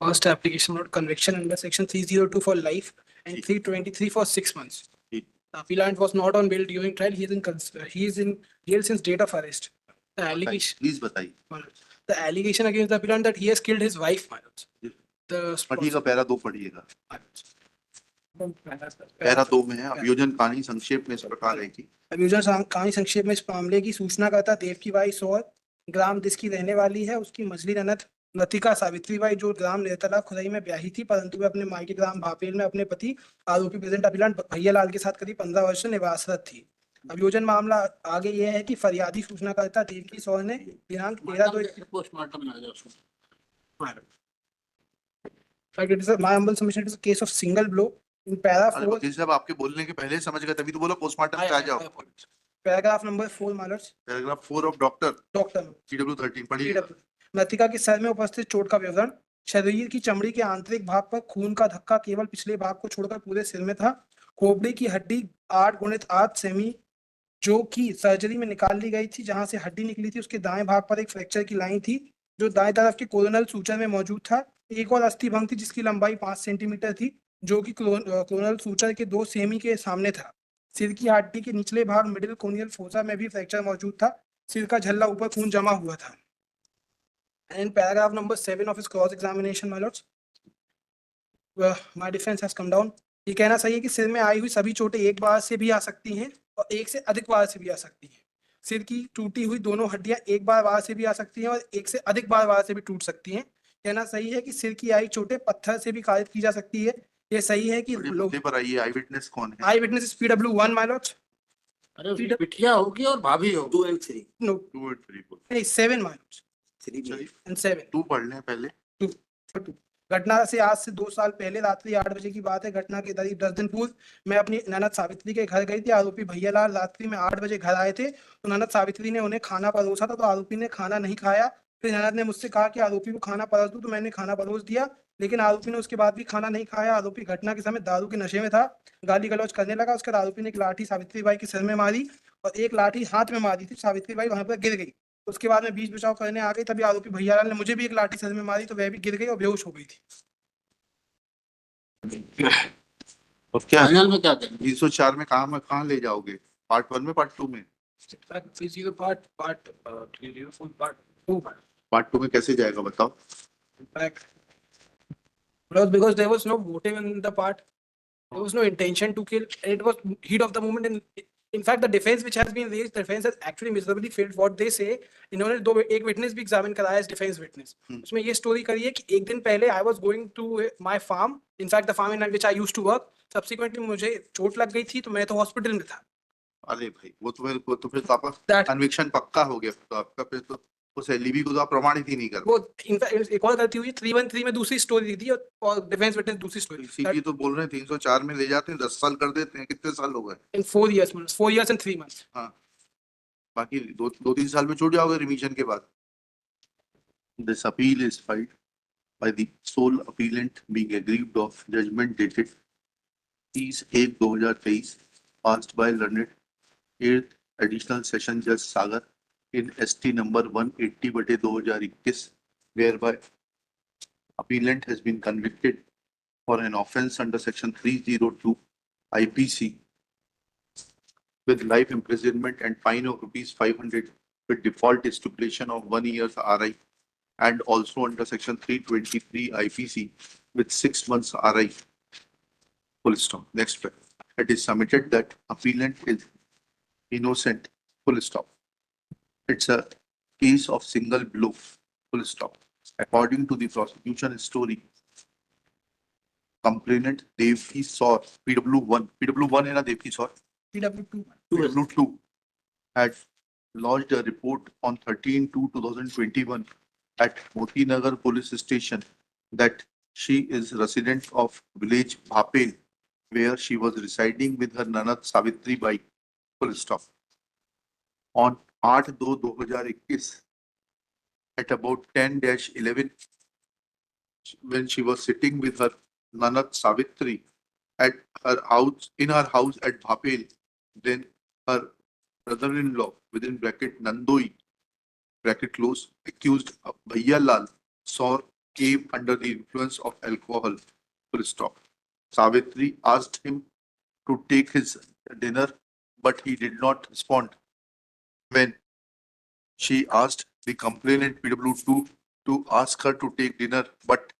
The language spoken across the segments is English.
First application note, conviction under section 302 for life and 323 for 6 months. The appellant was not on bail during trial. He is in jail since date of arrest. The allegation. Please बताइए. The allegation against the appellant that he has killed his wife. पढ़िएगा para 2 पढ़िएगा. Para 2 में है अभियोजन कहानी संक्षेप में इस प्रकार है कि अभियोजन कहानी संक्षेप में इस मामले की सूचनाकर्ता देवकीबाई सौर ग्राम दिस की रहने वाली है. उसकी मझली ननद लतिका सावित्रीबाई जो ग्राम निर्तला खुदाई में ब्याही थी, परंतु वे अपने मायके ग्राम भापेल में अपने पति आरोपी प्रेजेंट अपीलांट भैयालाल के साथ करीब 15 वर्ष से निवासरत थी. अभियोजन मामला आगे यह है कि फरियादी सूचनाकर्ता देवकी सौर ने दिनांक 13/2 postmortem My humble submission is a case of single blow in para 4. वकील साहब आपके बोलने के पहले समझ गए तभी तो बोला पोस्टमार्टम पे आ जाओ. Paragraph number 4 my lords. Paragraph 4 of doctor CW 13 पढ़िए. लतिका के सर में उपस्थित चोट का विवरण. शरीर की चमड़ी के आंतरिक भाग पर खून का धक्का केवल पिछले भाग को छोड़कर पूरे सिर में था. खोपड़ी की हड्डी 8x8 सेमी जो कि सर्जरी में निकाल ली गई थी, जहां से हड्डी निकली थी उसके दाएं भाग पर एक फ्रैक्चर की लाइन थी जो दाएं तरफ के कोरोनल सूचर में मौजूद था. एक और अस्थि भंग थी जिसकी लंबाई 5 सेंटीमीटर थी जो कि कोरोनल सूचर के 2 सेमी के सामने था. सिर की हड्डी के निचले भाग मिडिल कोनियल फोसा में भी फ्रैक्चर मौजूद था. सिर का झल्ला ऊपर खून जमा हुआ था. And paragraph number 7 of his cross examination, my lords. My defense has come down. ये कहना सही है कि सिर में आई हुई सभी चोटें एक बार से भी आ सकती हैं और एक से अधिक बार से भी आ सकती हैं. सिर की टूटी हुई दोनों हड्डियां एक बार से भी आ सकती हैं और एक से अधिक बार से भी टूट सकती हैं. कहना सही है कि सिर की आई चोटें पत्थर से भी कारित की जा सकती है. ये सही है कि लोग पर आइए. आई विटनेस कौन है? Eye witness is PW1 my lords. अरे बिटिया होगी और भाभी होगी. 2 and 3. No. 2 and 3 बोल. नहीं 7 my lords. 3 and 7. 2 पढ़ लें पहले. 2. घटना से आज से 2 साल पहले रात्रि 8 बजे की बात है. घटना के करीब 10 दिन पूर्व मैं अपनी ननद सावित्री के घर गई थी. आरोपी भैयालाल रात्रि में 8 बजे घर आए थे तो ननद सावित्री ने उन्हें खाना परोसा था. तो आरोपी ने खाना नहीं खाया. फिर ननद ने मुझसे कहा कि आरोपी को खाना परोस दूं, तो मैंने खाना परोस दिया, लेकिन आरोपी ने उसके बाद भी खाना नहीं खाया. आरोपी घटना के समय दारू के नशे में था. गाली गलौज करने लगा. उसके बाद आरोपी ने एक लाठी सावित्रीबाई के सिर में मारी और एक लाठी हाथ में मारी थी. सावित्रीबाई वहां पर गिर गई. उसके बाद में बीच बचाव करने आ गई. तभी आरोपी भैयालाल ने मुझे भी एक लाठी सर में मारी तो वह भी गिर गई और बेहोश हो गई थी. और क्या फाइनल में क्या करें? 304 में कहाँ ले जाओगे? पार्ट 1 में पार्ट 2 में? पार्ट 2 में कैसे जाएगा बताओ? Because there was no motive in the part, there was no intention to kill. It was heat of the moment, and in fact, the defense which has been raised, the defense has actually miserably failed. What they say, इन्होंने दो एक witness भी examine कराया है, defense witness. उसमें ये story करी है कि एक दिन पहले I was going to my farm, in fact the farm in which I used to work. Subsequently मुझे चोट लग गई थी तो मैं तो hospital में था. अरे भाई वो तो फिर तो आपका कन्विक्शन पक्का हो गया. तो आपका फिर तो उस एलईबी को तो आप प्रमाणित ही नहीं कर. वो इनफैक्ट एक और गलती हुई. 313 में दूसरी स्टोरी दी थी और डिफेंस विटनेस दूसरी स्टोरी. सीबी तो बोल रहे हैं 304 में ले जाते हैं 10 साल कर देते हैं. कितने साल हो गए? इन 4 years and 3 months. हाँ, बाकी 2-3 साल में छूट जाओगे रिमिशन के बाद. This appeal is filed by the sole appellant being aggrieved of judgment dated 30/1/2023 passed by learned 8th additional session judge Sagar in ST number 180/2021, whereby appellant has been convicted for an offence under section 302 IPC with life imprisonment and fine of ₹500 with default stipulation of 1 year's RI, and also under section 323 IPC with 6 months RI. Full stop. Next one. It is submitted that appellant is innocent. Full stop. It's a case of single blow. Full stop. According to the prosecution story, complainant Devki Saur, PW1 है ना Devki Saur? PW2 had lodged a report on 13/2/2021 at Motinagar Police Station that she is resident of village Bhapel, where she was residing with her Nanad Savitri Bai. Full stop. On 8/2/2021 at about 10-11 when she was sitting with her Nanad Savitri at her house at Bhapel, then her brother-in-law within bracket Nandoi bracket close accused Bhaiyalal Saur came under the influence of alcohol. Full stop. Savitri asked him to take his dinner, but he did not respond. When she asked the complainant PW2 to ask her to take dinner, but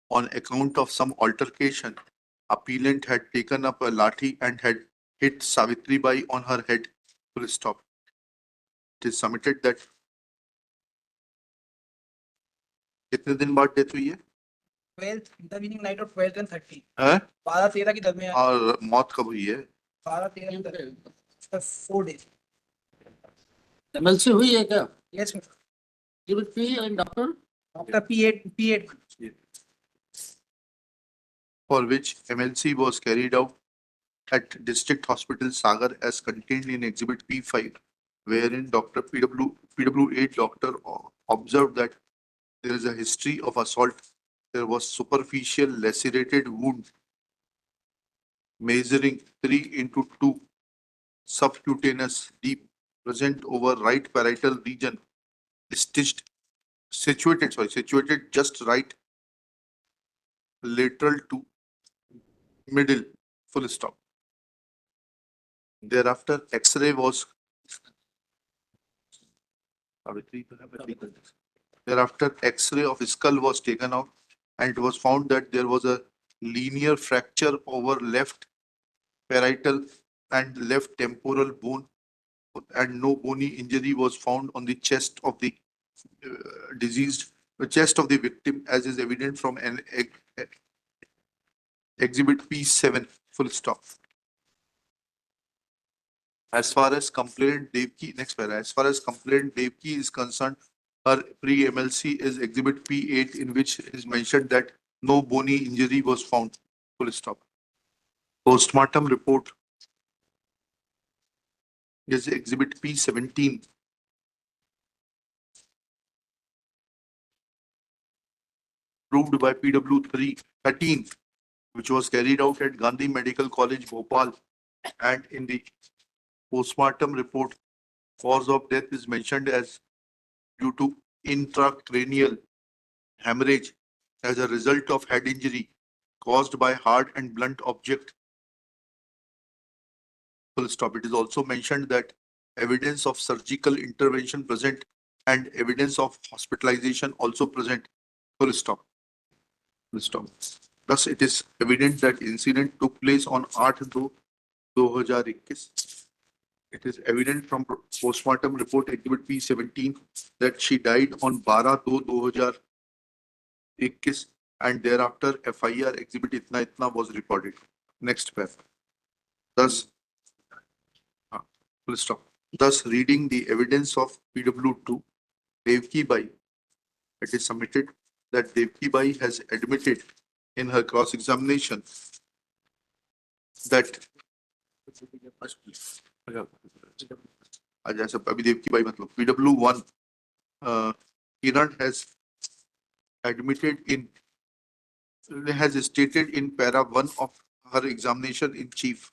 on account of some altercation, appellant had taken up a lathi and had hit Savitri Bai on her head. Full stop. It is submitted that कितने दिन बाद death हुई है 12th intervening night of 12th and 13 हैं? 12-13 के दरमियान और मौत कब हुई है 12-13 के दरमियान 4 days. एमएलसी हुई है क्या? Yes, sir. Give it P and doctor. Dr. P8 for which MLC was carried out at District Hospital Sagar as contained in Exhibit P5, wherein Dr. PW8 doctor observed that there is a history of assault. There was superficial lacerated wound measuring 3 into 2 subcutaneous deep present over right parietal region, situated just right lateral to middle. Full stop. Thereafter, X-ray was thereafter X-ray of skull was taken out, and it was found that there was a linear fracture over left parietal and left temporal bone, and no bony injury was found on the chest of the chest of the victim, as is evident from an Exhibit P7. Full stop. As far as complainant Devki, next paragraph, as far as complainant Devki is concerned, her pre-MLC is Exhibit P8, in which is mentioned that no bony injury was found. Full stop. Postmortem report is Exhibit P17. Proved by PW13, which was carried out at Gandhi Medical College, Bhopal, and in the postmortem report, cause of death is mentioned as due to intracranial hemorrhage as a result of head injury caused by hard and blunt object. Full stop. It is also mentioned that evidence of surgical intervention present and evidence of hospitalization also present. Full stop. Full stop. Thus, it is evident that incident took place on 8/2/2021. It is evident from postmortem report Exhibit P17 that she died on 12/2/2021, and thereafter FIR Exhibit itna itna was recorded. Next paragraph. Thus, full stop. Thus, reading the evidence of PW2, Devki Bai, it is submitted that Devki Bai has admitted in her cross-examination that अभी Devaki by मतलब PW1 Kiran has stated in para 1 of her examination in chief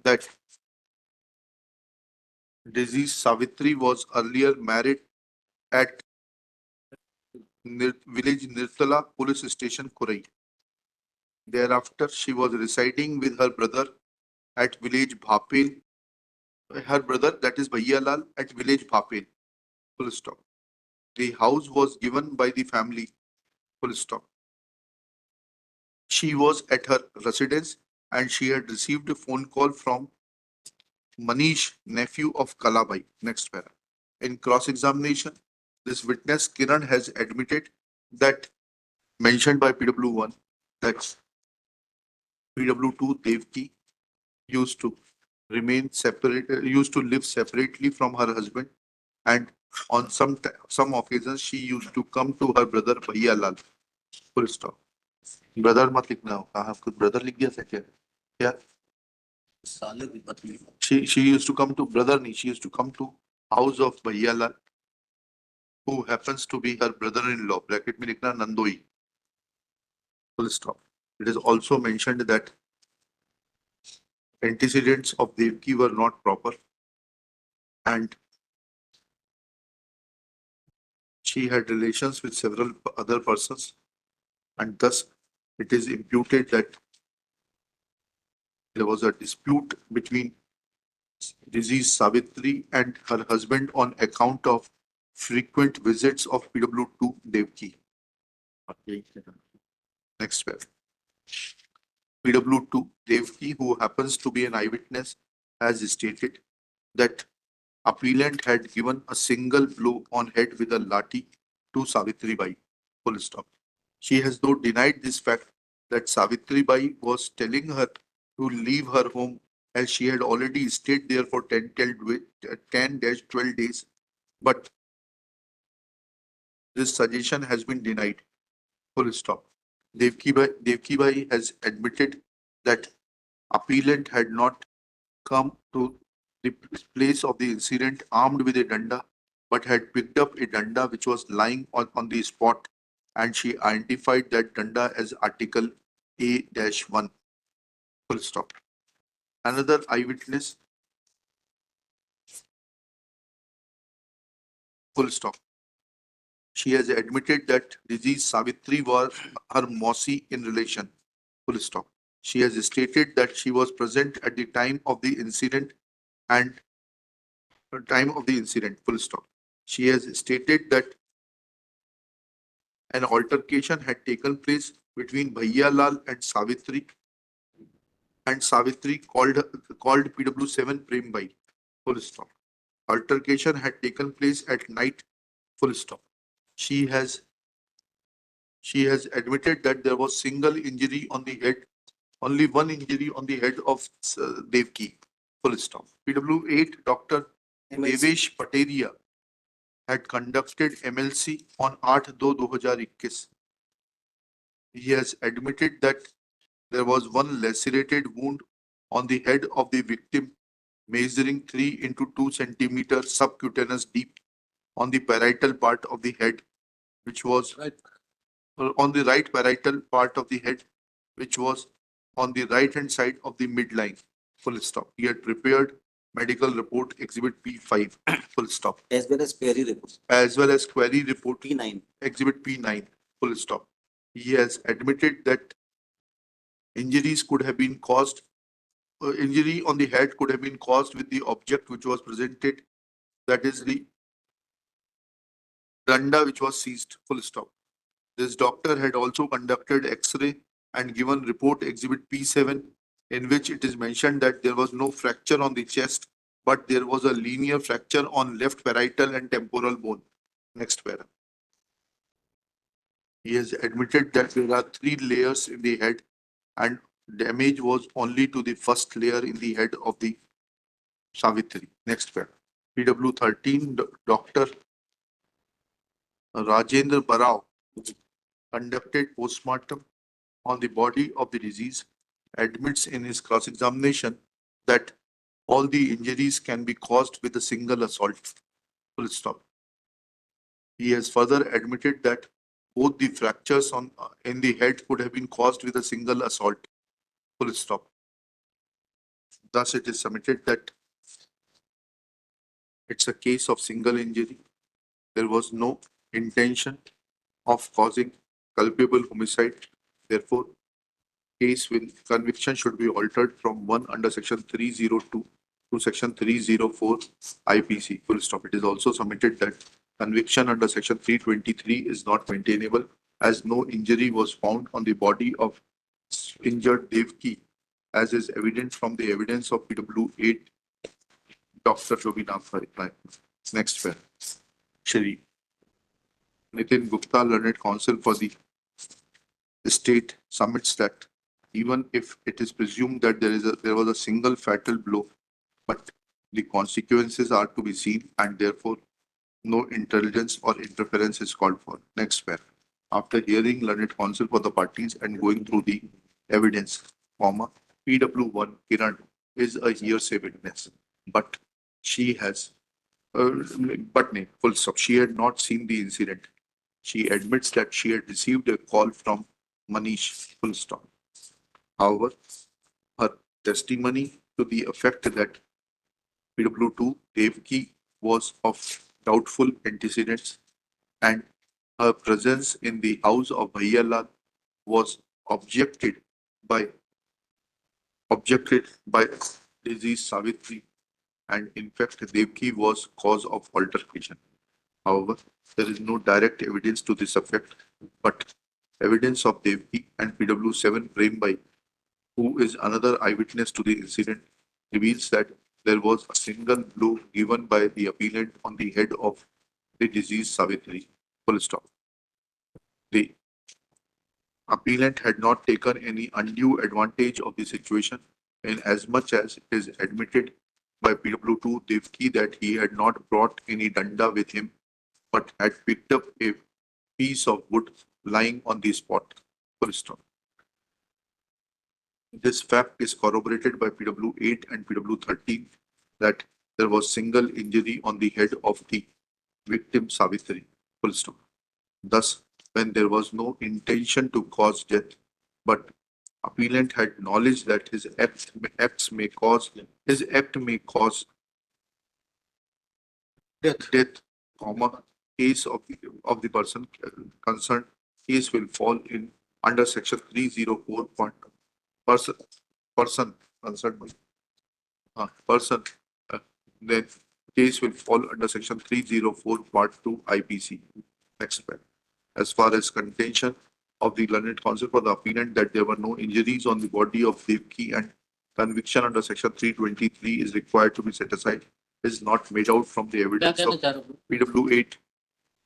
that deceased Savitri was earlier married at village Nirtala police station, Kurai. Thereafter, she was residing with her brother at village Bhapel. Her brother, that is Bhaiya Lal, at village Bhapel. Full stop. The house was given by the family. Full stop. She was at her residence and she had received a phone call from Manish, nephew of Kalabai. Next para. In cross-examination, this witness Kiran has admitted that mentioned by PW1 that PW2 Devki used to remain separate, used to live separately from her husband, and on some occasions she used to come to her brother Bhaiya Lal. Full stop. Brother मत लिखना हो, कहाँ कुछ brother लिख दिया था क्या? क्या? साले की पत्नी. She used to come to brother नहीं, she used to come to house of Bhaiya Lal, who happens to be her brother-in-law. Bracket में लिखना Nandoi. Full stop. It is also mentioned that antecedents of Devki were not proper, and she had relations with several other persons, and thus it is imputed that there was a dispute between deceased Savitri and her husband on account of frequent visits of PW2 Devki. Next paragraph. PW2 Devki, who happens to be an eyewitness, has stated that appellant had given a single blow on head with a lathi to Savitri Bai. Full stop. She has though denied this fact that Savitri Bai was telling her to leave her home as she had already stayed there for 10-12 days, but this suggestion has been denied. Full stop. Devki Bai has admitted that appellant had not come to the place of the incident armed with a danda, but had picked up a danda which was lying on the spot, and she identified that danda as Article A-1. Full stop. Another eyewitness. Full stop. She has admitted that deceased Savitri was her Mosi in relation. Full stop. She has stated that she was present at the time of the incident and full stop. She has stated that an altercation had taken place between Bhaiya Lal and Savitri called PW7 Prem Bai. Full stop. Altercation had taken place at night. Full stop. She has admitted that there was single injury on the head, only one injury on the head of Devki. Full stop. PW8 Dr. Devesh Pateria had conducted MLC on 8/2/2021. He has admitted that there was one lacerated wound on the head of the victim measuring 3 into 2 centimeters subcutaneous deep on the parietal part of the head, which was on the right parietal part of the head, which was on the right hand side of the midline. Full stop. He had prepared medical report exhibit P5. Full stop. As well as query report. As well as query report P9. exhibit P9. Full stop. He has admitted that injuries could have been caused. Injury on the head could have been caused with the object which was presented, that is the danda which was seized. Full stop. This doctor had also conducted X-ray and given report exhibit P7, in which it is mentioned that there was no fracture on the chest, but there was a linear fracture on left parietal and temporal bone. Next para. He has admitted that there are 3 layers in the head and damage was only to the first layer in the head of the Savitri. Next para. PW13 Dr. Rajendra Barao conducted postmortem on the body of the deceased, admits in his cross-examination that all the injuries can be caused with a single assault. Full stop. He has further admitted that both the fractures in the head could have been caused with a single assault. Full stop. Thus, it is submitted that it's a case of single injury. There was no intention of causing culpable homicide. Therefore, case with conviction should be altered from 1 under section 302 to section 304 IPC. Full stop. It is also submitted that conviction under section 323 is not maintainable as no injury was found on the body of injured Devki, as is evident from the evidence of PW8 Dr. Robinath. Next one. Shri Nitin Gupta, learned counsel for the state, submits that even if it is presumed that there was a single fatal blow, but the consequences are to be seen and therefore no intelligence or interference is called for. Next pair. After hearing learned counsel for the parties and going through the evidence, PW1 Kiran is a hearsay witness, but she has full stop. She had not seen the incident. She admits that she had received a call from Manish. Full stop. However, her testimony to the effect that PW2 Devki was of doubtful antecedents and her presence in the house of Bhaiyalal was by objected by disease Savitri, and in fact Devki was cause of altercation. However, there is no direct evidence to this effect, but evidence of Devki and PW7 Prembai, who is another eyewitness to the incident, reveals that there was a single blow given by the appellant on the head of the deceased Savitri. Full stop. The appellant had not taken any undue advantage of the situation, in as much as it is admitted by PW2 Devki that he had not brought any danda with him, but had picked up a piece of wood lying on the spot. Full stop. This fact is corroborated by PW8 and PW13 that there was single injury on the head of the victim Savitri. Full stop. Thus, when there was no intention to cause death, but appellant had knowledge that his act may cause death, comma, case of the person concerned, case will fall in under section 304. Person concerned person, then case will fall under section 304 part 2 IPC. Next slide. As far as contention of the learned counsel for the appellant that there were no injuries on the body of Devki and conviction under section 323 is required to be set aside is not made out from the evidence of PW8.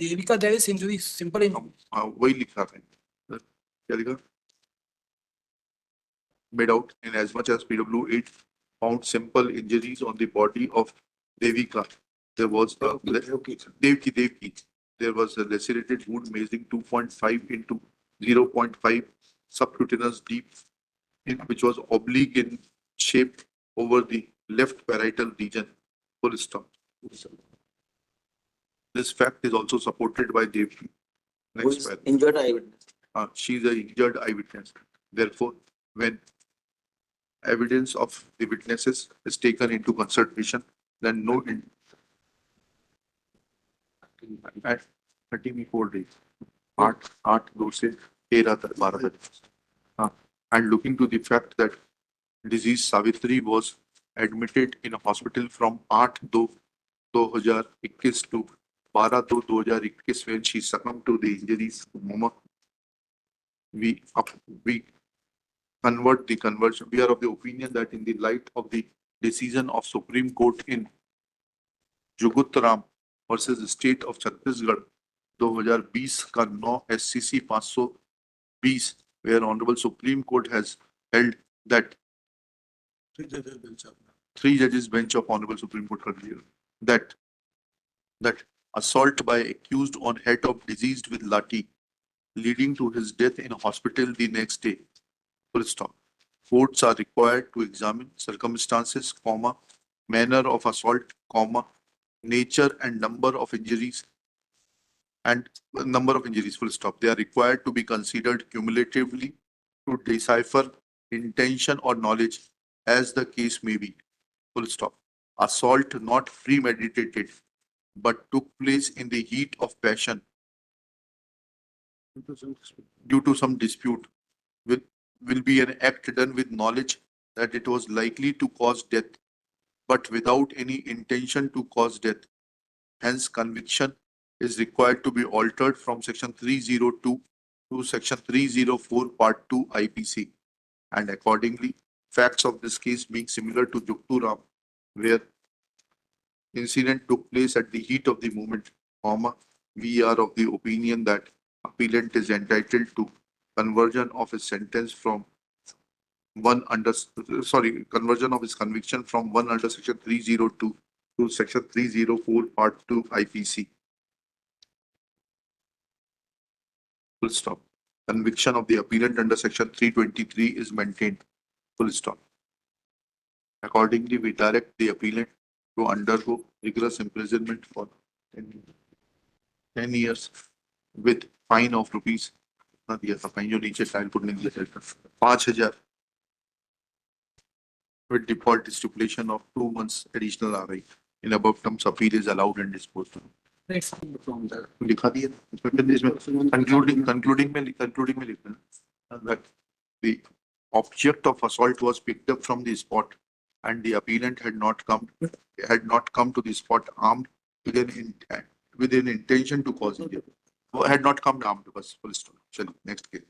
Devika, there is injury, simple injury. वही लिखा है क्या लिखा made out in as much as PW8 found simple injuries on the body of Devika. There was Devki. There was a lacerated wound measuring 2.5 into 0.5 subcutaneous deep, which was oblique in shape over the left parietal region. Full stop. This fact is also supported by Devki. Next slide. Injured eyewitness. She is an injured eyewitness. Therefore, when evidence of the witnesses is taken into consideration, then no at 34 days. 8 2 से 13 तक 12 तक. And looking to the fact that disease Savitri was admitted in a hospital from 8/2/2021 to 12/2/2021 when she succumbed to the injuries. We convert the conversion. We are of the opinion that in the light of the decision of Supreme Court in Jugutram versus State of Chhattisgarh 2020 का 9 SCC 520, where Honorable Supreme Court has held that 3 judges bench of Honorable Supreme Court that assault by accused on head of deceased with lathi leading to his death in a hospital the next day. Full stop. Courts are required to examine circumstances, comma, manner of assault, comma, nature and number of injuries, full stop. They are required to be considered cumulatively to decipher intention or knowledge as the case may be. Full stop. Assault not premeditated but took place in the heat of passion due to some dispute will be an act done with knowledge that it was likely to cause death, but without any intention to cause death. Hence, conviction is required to be altered from section 302 to section 304 part 2 IPC. And accordingly, facts of this case being similar to Jugturam, where incident took place at the heat of the moment, comma, we are of the opinion that appellant is entitled to conversion of his sentence from conversion of his conviction from 1 under section 302 to section 304 part 2 IPC. Full stop. Conviction of the appellant under section 323 is maintained. Full stop. Accordingly, we direct the appellant to undergo rigorous imprisonment for 10 years with fine of rupees. not दिया था fine जो नीचे tile पुटने के लिए 5,000 with default stipulation of 2 months additional RI. In above terms, appeal is allowed and disposed of. from the. लिखा दिया इसमें concluding में लिखना that the object of assault was picked up from the spot and the appellant had not come to the spot armed with an intention to cause injury. वो had not come armed, बस full stop. चलिए next case.